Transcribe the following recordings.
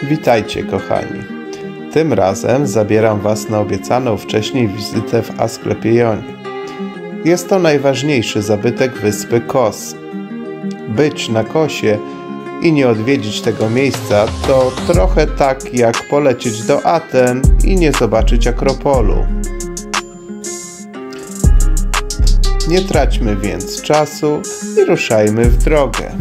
Witajcie kochani. Tym razem zabieram Was na obiecaną wcześniej wizytę w Asklepionie. Jest to najważniejszy zabytek wyspy Kos. Być na Kosie i nie odwiedzić tego miejsca to trochę tak jak polecieć do Aten i nie zobaczyć Akropolu. Nie traćmy więc czasu i ruszajmy w drogę.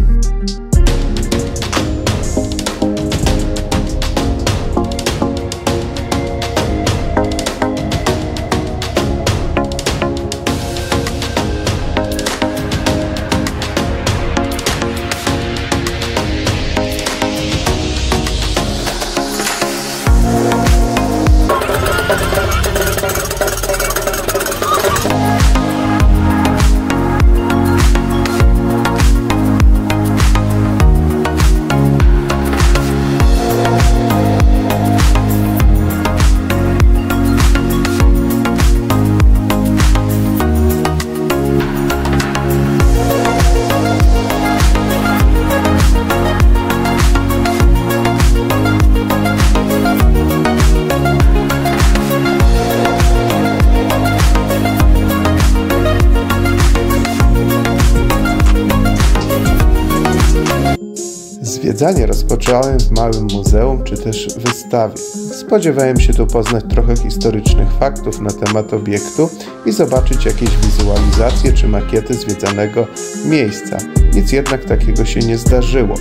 Zwiedzanie rozpocząłem w małym muzeum czy też wystawie. Spodziewałem się tu poznać trochę historycznych faktów na temat obiektu i zobaczyć jakieś wizualizacje czy makiety zwiedzanego miejsca. Nic jednak takiego się nie zdarzyło.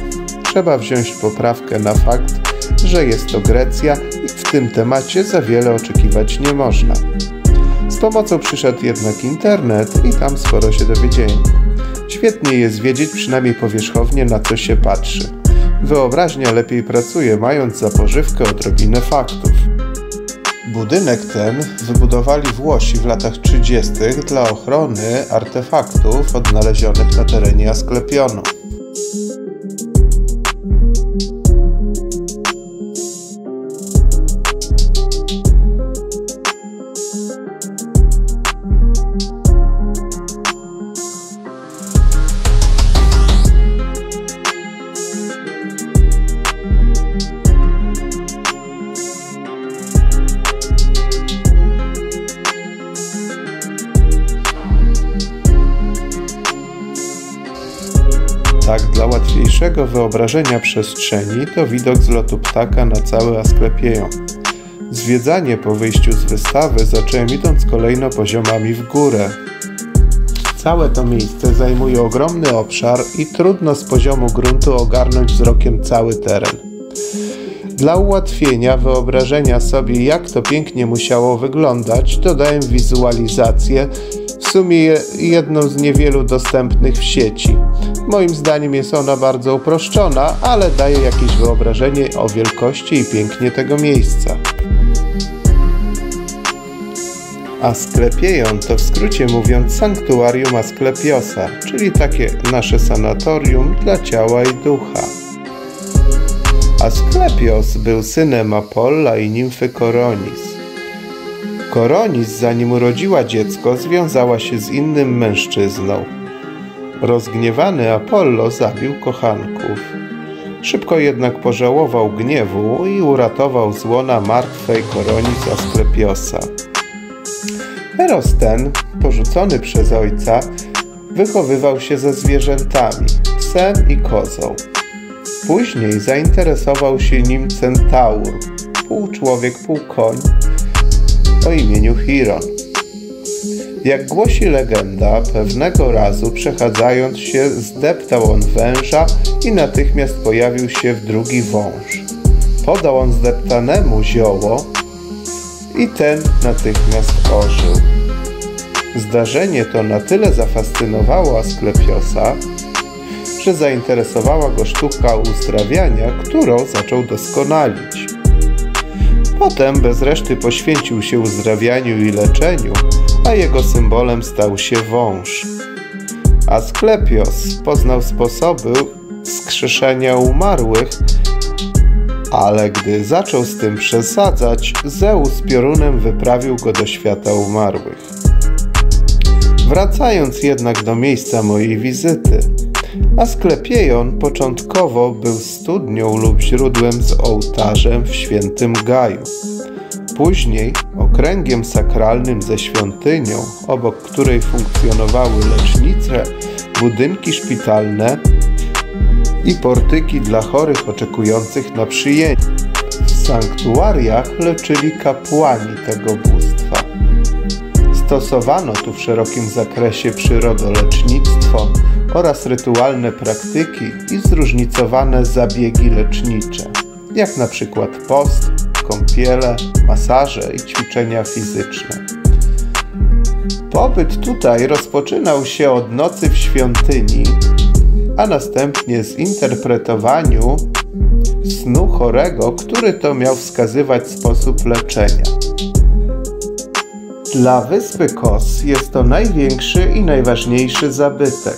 Trzeba wziąć poprawkę na fakt, że jest to Grecja i w tym temacie za wiele oczekiwać nie można. Z pomocą przyszedł jednak internet i tam sporo się dowiedziałem. Świetnie jest wiedzieć przynajmniej powierzchownie, na co się patrzy. Wyobraźnia lepiej pracuje, mając za pożywkę odrobinę faktów. Budynek ten wybudowali Włosi w latach 30. dla ochrony artefaktów odnalezionych na terenie Asklepionu. Tak, dla łatwiejszego wyobrażenia przestrzeni to widok z lotu ptaka na cały Asklepion. Zwiedzanie po wyjściu z wystawy zacząłem idąc kolejno poziomami w górę. Całe to miejsce zajmuje ogromny obszar i trudno z poziomu gruntu ogarnąć wzrokiem cały teren. Dla ułatwienia wyobrażenia sobie, jak to pięknie musiało wyglądać, dodałem wizualizację, w sumie jedną z niewielu dostępnych w sieci. Moim zdaniem jest ona bardzo uproszczona, ale daje jakieś wyobrażenie o wielkości i pięknie tego miejsca. Asklepion to w skrócie mówiąc sanktuarium Asklepiosa, czyli takie nasze sanatorium dla ciała i ducha. Asklepios był synem Apolla i nimfy Koronis. Koronis, zanim urodziła dziecko, związała się z innym mężczyzną. Rozgniewany Apollo zabił kochanków. Szybko jednak pożałował gniewu i uratował z łona martwej Koronis Asklepiosa. Eros ten, porzucony przez ojca, wychowywał się ze zwierzętami, psem i kozą. Później zainteresował się nim centaur, pół człowiek, pół koń, o imieniu Chiron. Jak głosi legenda, pewnego razu przechadzając się zdeptał on węża i natychmiast pojawił się drugi wąż. Podał on zdeptanemu zioło i ten natychmiast ożył. Zdarzenie to na tyle zafascynowało Asklepiosa, że zainteresowała go sztuka uzdrawiania, którą zaczął doskonalić. Potem bez reszty poświęcił się uzdrawianiu i leczeniu, a jego symbolem stał się wąż. Asklepios poznał sposoby wskrzeszenia umarłych, ale gdy zaczął z tym przesadzać, Zeus piorunem wyprawił go do świata umarłych. Wracając jednak do miejsca mojej wizyty, Asklepiejon początkowo był studnią lub źródłem z ołtarzem w Świętym Gaju. Później okręgiem sakralnym ze świątynią, obok której funkcjonowały lecznice, budynki szpitalne i portyki dla chorych oczekujących na przyjęcie. W sanktuariach leczyli kapłani tego bóstwa. Stosowano tu w szerokim zakresie przyrodolecznictwo oraz rytualne praktyki i zróżnicowane zabiegi lecznicze, jak na przykład post, kąpiele, masaże i ćwiczenia fizyczne. Pobyt tutaj rozpoczynał się od nocy w świątyni, a następnie zinterpretowaniu snu chorego, który to miał wskazywać sposób leczenia. Dla wyspy Kos jest to największy i najważniejszy zabytek.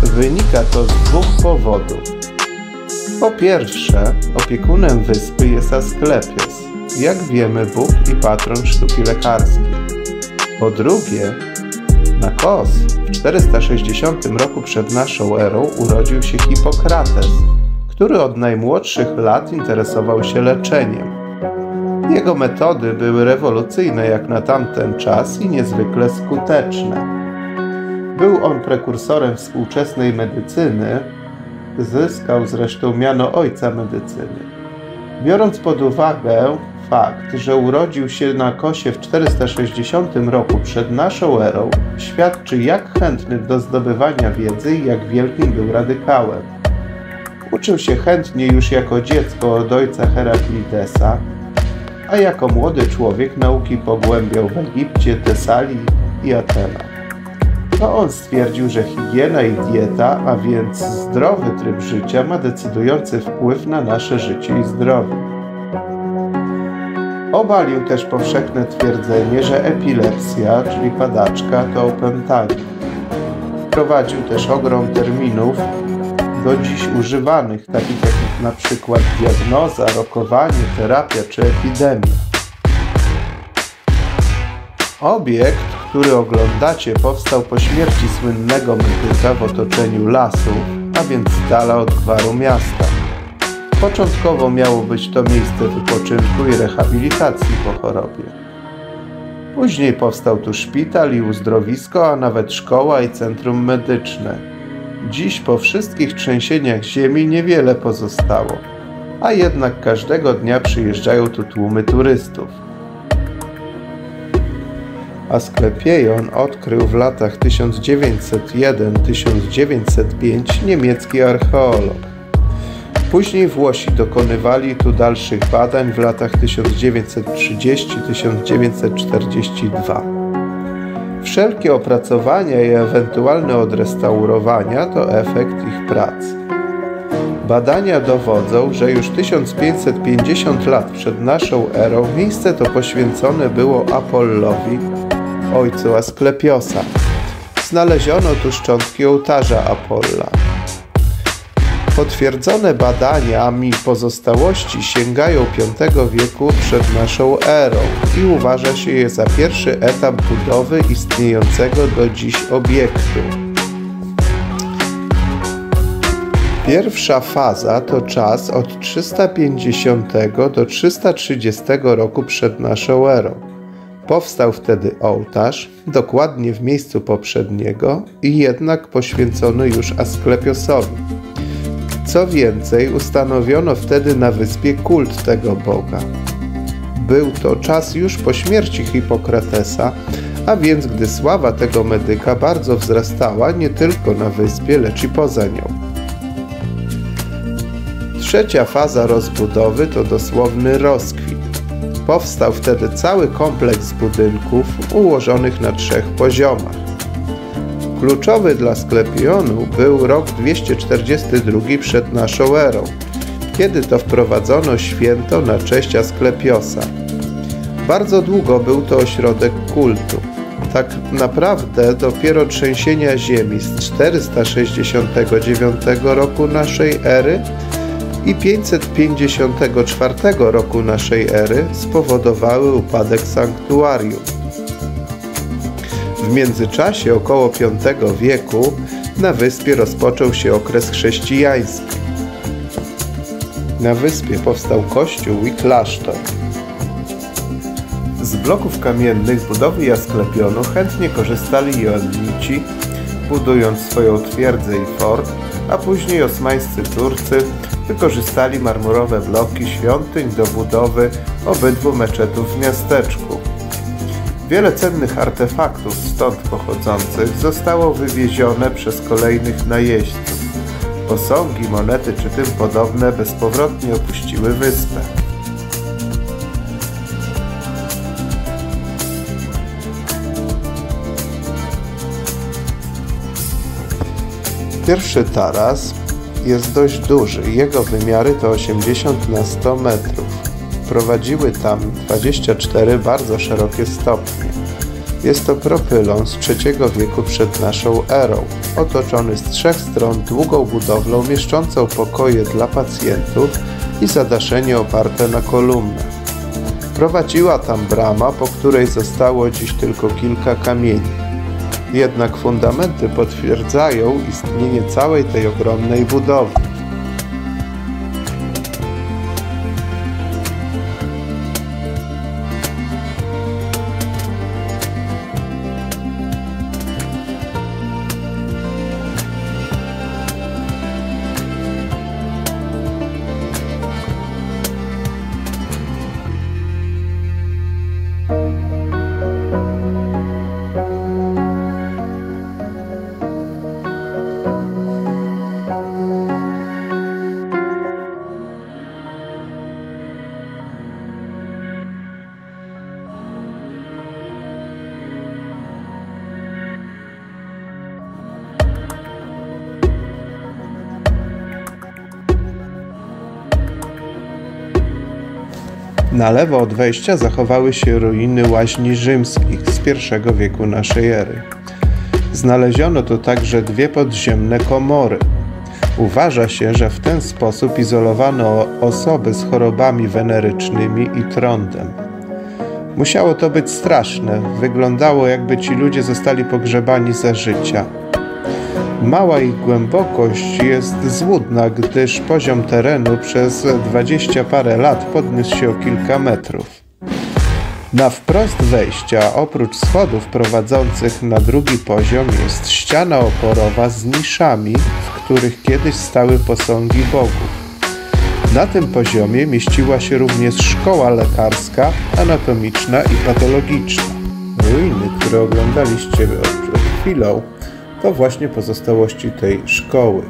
Wynika to z dwóch powodów. Po pierwsze, opiekunem wyspy jest Asklepios, jak wiemy Bóg i patron sztuki lekarskiej. Po drugie, na Kos w 460 roku przed naszą erą urodził się Hipokrates, który od najmłodszych lat interesował się leczeniem. Jego metody były rewolucyjne jak na tamten czas i niezwykle skuteczne. Był on prekursorem współczesnej medycyny, zyskał zresztą miano ojca medycyny. Biorąc pod uwagę fakt, że urodził się na Kosie w 460 roku przed naszą erą, świadczy, jak chętny do zdobywania wiedzy i jak wielkim był radykałem. Uczył się chętnie już jako dziecko od ojca Heraklidesa, a jako młody człowiek nauki pogłębiał w Egipcie, Tesalii i Atenach. To on stwierdził, że higiena i dieta, a więc zdrowy tryb życia, ma decydujący wpływ na nasze życie i zdrowie. Obalił też powszechne twierdzenie, że epilepsja, czyli padaczka, to opętanie. Wprowadził też ogrom terminów do dziś używanych, takich jak na przykład diagnoza, rokowanie, terapia czy epidemia. Obiekt, który oglądacie, powstał po śmierci słynnego medyka w otoczeniu lasu, a więc z dala od gwaru miasta. Początkowo miało być to miejsce wypoczynku i rehabilitacji po chorobie. Później powstał tu szpital i uzdrowisko, a nawet szkoła i centrum medyczne. Dziś po wszystkich trzęsieniach ziemi niewiele pozostało, a jednak każdego dnia przyjeżdżają tu tłumy turystów. Asklepiejon odkrył w latach 1901–1905 niemiecki archeolog. Później Włosi dokonywali tu dalszych badań w latach 1930–1942. Wszelkie opracowania i ewentualne odrestaurowania to efekt ich pracy. Badania dowodzą, że już 1550 lat przed naszą erą miejsce to poświęcone było Apollowi, ojcu Asklepiosa. Znaleziono tu szczątki ołtarza Apolla. Potwierdzone badaniami pozostałości sięgają V wieku przed naszą erą i uważa się je za pierwszy etap budowy istniejącego do dziś obiektu. Pierwsza faza to czas od 350 do 330 roku przed naszą erą. Powstał wtedy ołtarz, dokładnie w miejscu poprzedniego i jednak poświęcony już Asklepiosowi. Co więcej, ustanowiono wtedy na wyspie kult tego boga. Był to czas już po śmierci Hipokratesa, a więc gdy sława tego medyka bardzo wzrastała nie tylko na wyspie, lecz i poza nią. Trzecia faza rozbudowy to dosłowny rozkwit. Powstał wtedy cały kompleks budynków ułożonych na 3 poziomach. Kluczowy dla Asklepionu był rok 242 przed naszą erą, kiedy to wprowadzono święto na cześć Asklepiosa. Bardzo długo był to ośrodek kultu. Tak naprawdę dopiero trzęsienia ziemi z 469 roku naszej ery i 554 roku naszej ery spowodowały upadek sanktuarium. W międzyczasie, około V wieku, na wyspie rozpoczął się okres chrześcijański. Na wyspie powstał kościół i klasztor. Z bloków kamiennych budowy Jasklepionu chętnie korzystali Joannici, budując swoją twierdzę i fort, a później osmańscy Turcy wykorzystali marmurowe bloki świątyń do budowy obydwu meczetów w miasteczku. Wiele cennych artefaktów stąd pochodzących zostało wywiezione przez kolejnych najeźdźców. Posągi, monety czy tym podobne bezpowrotnie opuściły wyspę. Pierwszy taras jest dość duży. Jego wymiary to 80 na 100 metrów. Prowadziły tam 24 bardzo szerokie stopnie. Jest to propylon z III wieku przed naszą erą, otoczony z 3 stron długą budowlą mieszczącą pokoje dla pacjentów i zadaszenie oparte na kolumnach. Prowadziła tam brama, po której zostało dziś tylko kilka kamieni. Jednak fundamenty potwierdzają istnienie całej tej ogromnej budowli. Na lewo od wejścia zachowały się ruiny łaźni rzymskich z I wieku naszej ery. Znaleziono tu także 2 podziemne komory. Uważa się, że w ten sposób izolowano osoby z chorobami wenerycznymi i trądem. Musiało to być straszne, wyglądało jakby ci ludzie zostali pogrzebani za życia. Mała ich głębokość jest złudna, gdyż poziom terenu przez 20 parę lat podniósł się o kilka metrów. Na wprost wejścia, oprócz schodów prowadzących na drugi poziom, jest ściana oporowa z niszami, w których kiedyś stały posągi bogów. Na tym poziomie mieściła się również szkoła lekarska, anatomiczna i patologiczna. Ruiny, które oglądaliście przed chwilą, to właśnie pozostałości tej szkoły.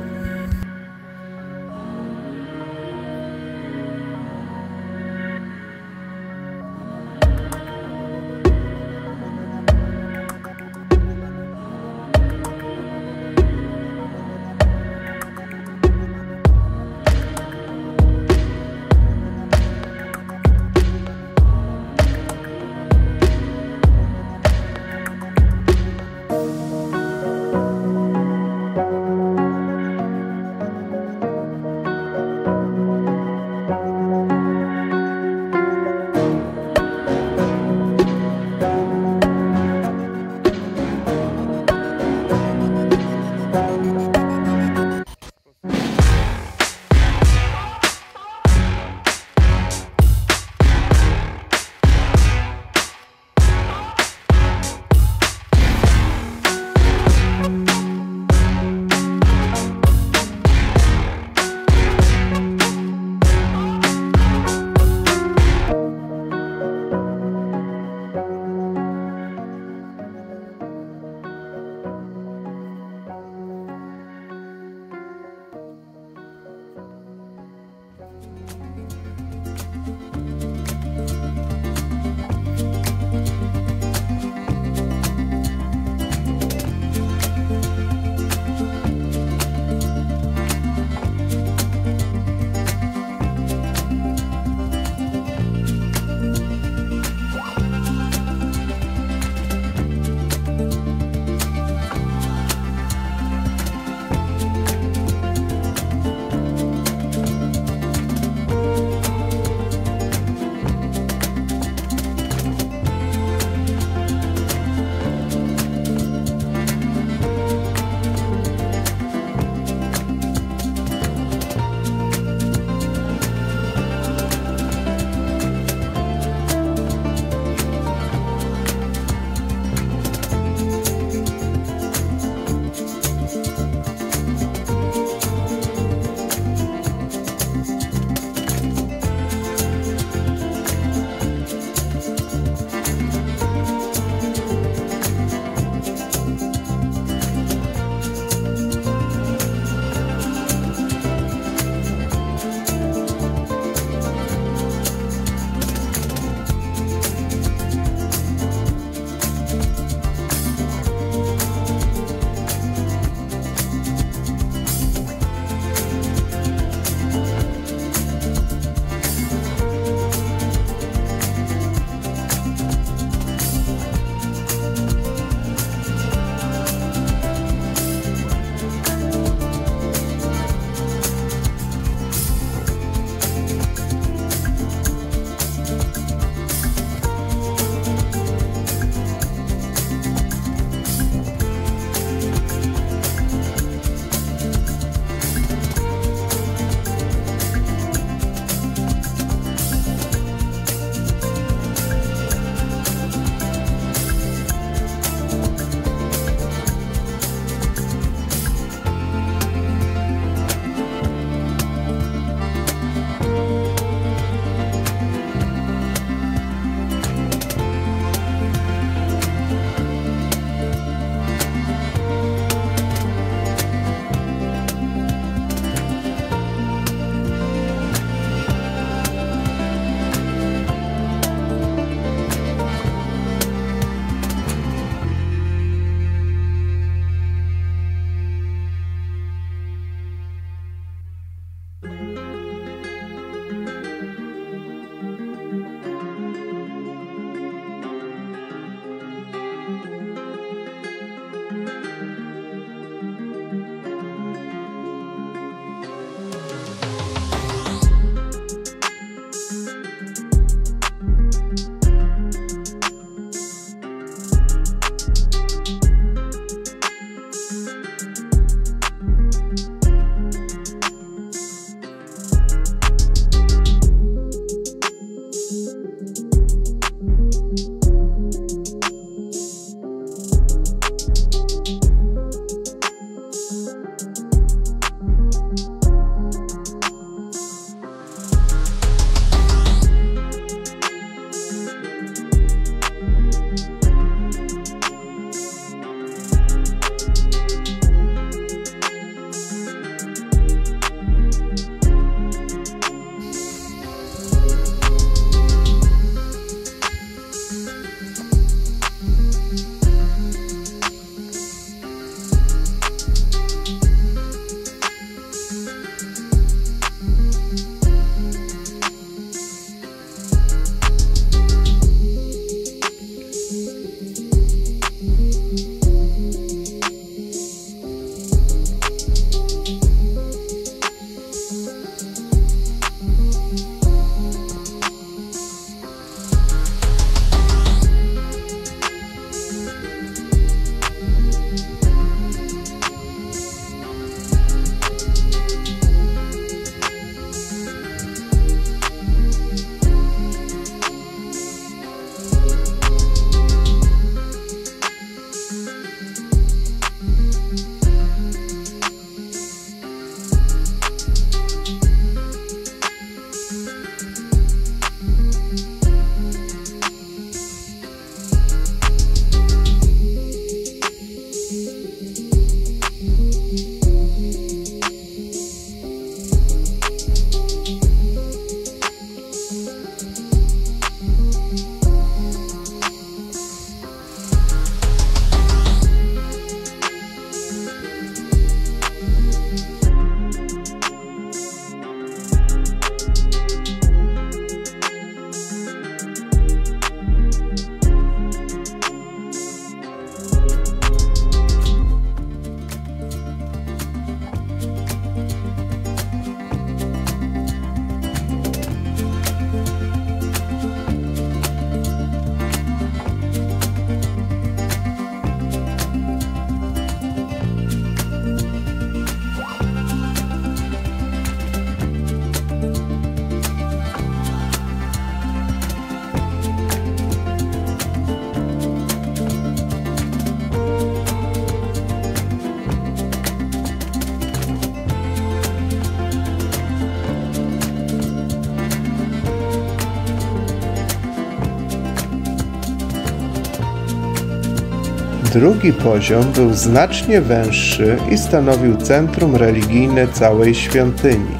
Drugi poziom był znacznie węższy i stanowił centrum religijne całej świątyni.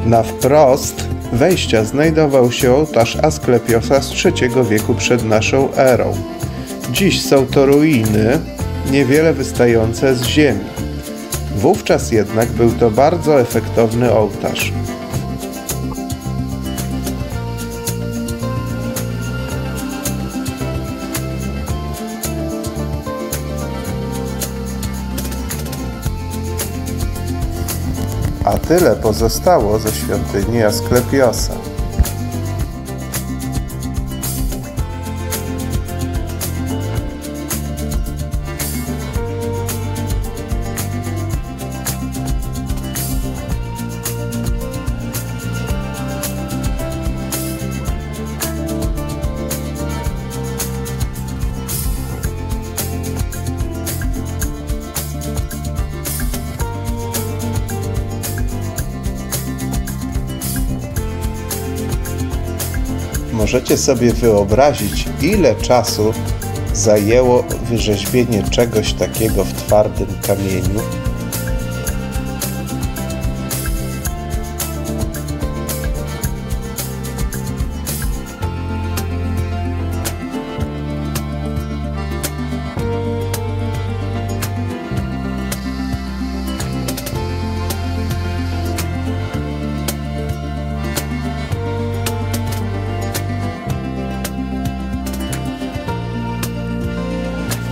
Na wprost wejścia znajdował się ołtarz Asklepiosa z III wieku przed naszą erą. Dziś są to ruiny, niewiele wystające z ziemi. Wówczas jednak był to bardzo efektowny ołtarz. A tyle pozostało ze świątyni Asklepiosa. Możecie sobie wyobrazić, ile czasu zajęło wyrzeźbienie czegoś takiego w twardym kamieniu?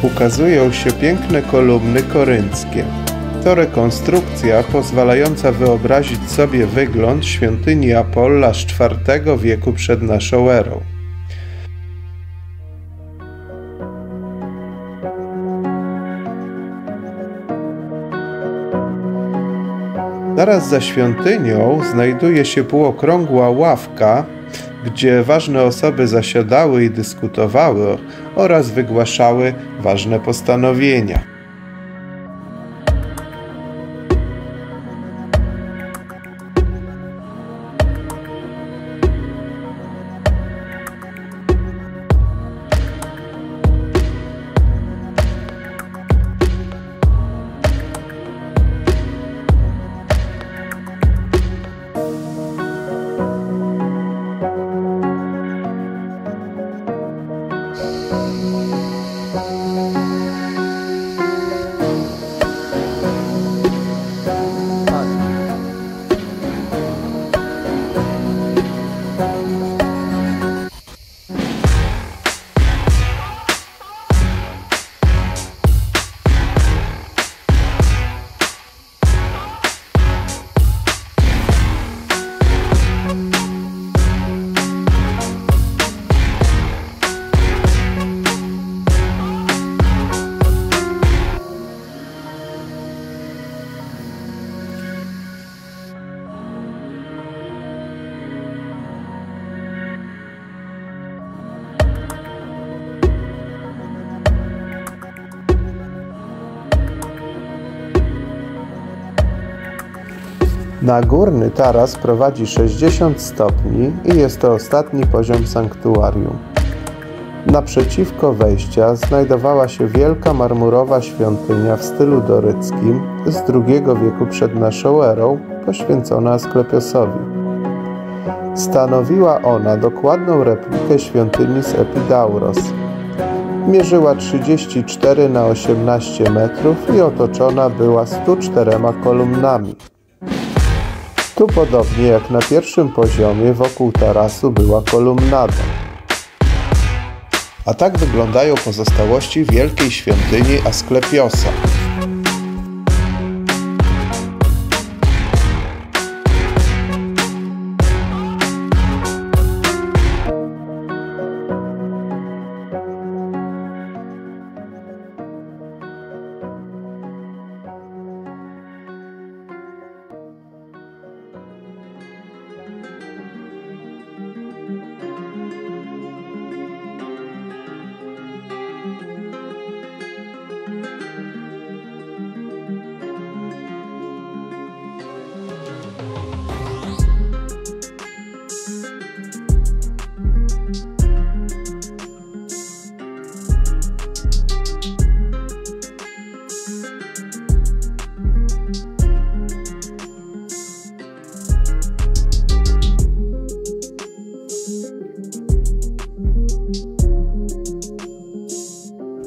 Ukazują się piękne kolumny korynckie. To rekonstrukcja pozwalająca wyobrazić sobie wygląd świątyni Apolla z IV wieku przed naszą erą. Zaraz za świątynią znajduje się półokrągła ławka, gdzie ważne osoby zasiadały i dyskutowały oraz wygłaszały ważne postanowienia. Na górny taras prowadzi 60 stopni i jest to ostatni poziom sanktuarium. Naprzeciwko wejścia znajdowała się wielka marmurowa świątynia w stylu doryckim z II wieku przed naszą erą, poświęcona Asklepiosowi. Stanowiła ona dokładną replikę świątyni z Epidauros. Mierzyła 34 na 18 metrów i otoczona była 104 kolumnami. Tu podobnie jak na pierwszym poziomie wokół tarasu była kolumnada. A tak wyglądają pozostałości wielkiej świątyni Asklepiosa.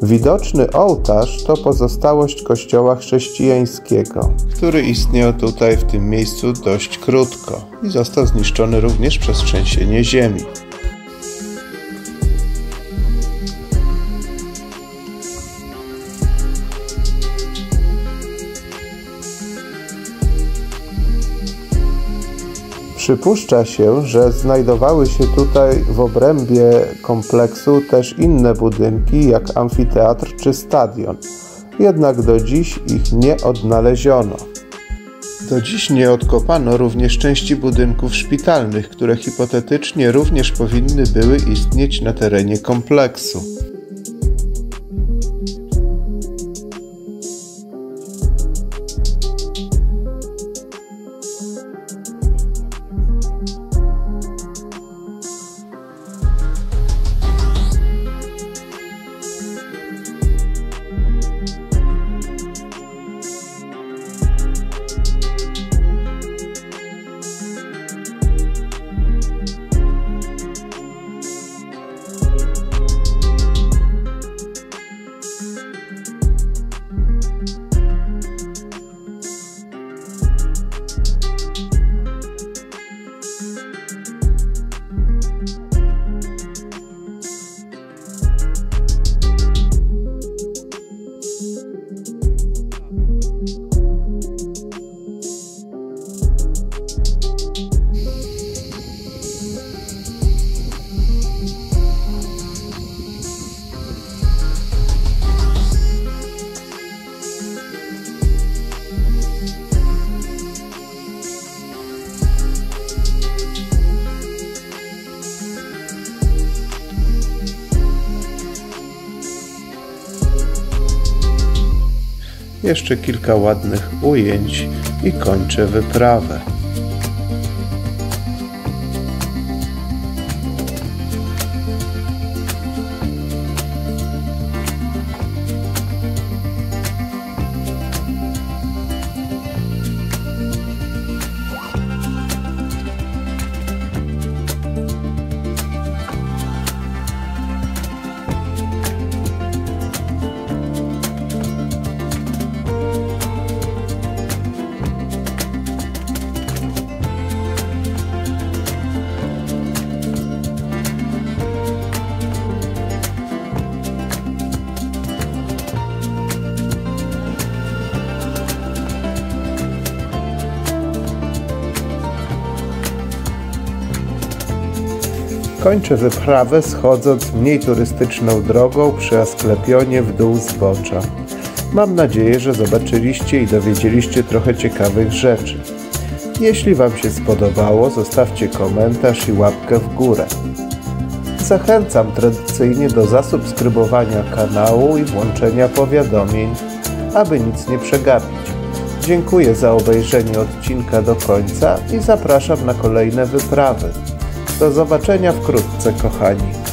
Widoczny ołtarz to pozostałość kościoła chrześcijańskiego, który istniał tutaj w tym miejscu dość krótko i został zniszczony również przez trzęsienie ziemi. Przypuszcza się, że znajdowały się tutaj w obrębie kompleksu też inne budynki, jak amfiteatr czy stadion, jednak do dziś ich nie odnaleziono. Do dziś nie odkopano również części budynków szpitalnych, które hipotetycznie również powinny były istnieć na terenie kompleksu. Jeszcze kilka ładnych ujęć i kończę wyprawę. Kończę wyprawę schodząc mniej turystyczną drogą przy Asklepionie w dół zbocza. Mam nadzieję, że zobaczyliście i dowiedzieliście trochę ciekawych rzeczy. Jeśli Wam się spodobało, zostawcie komentarz i łapkę w górę. Zachęcam tradycyjnie do zasubskrybowania kanału i włączenia powiadomień, aby nic nie przegapić. Dziękuję za obejrzenie odcinka do końca i zapraszam na kolejne wyprawy. Do zobaczenia wkrótce, kochani.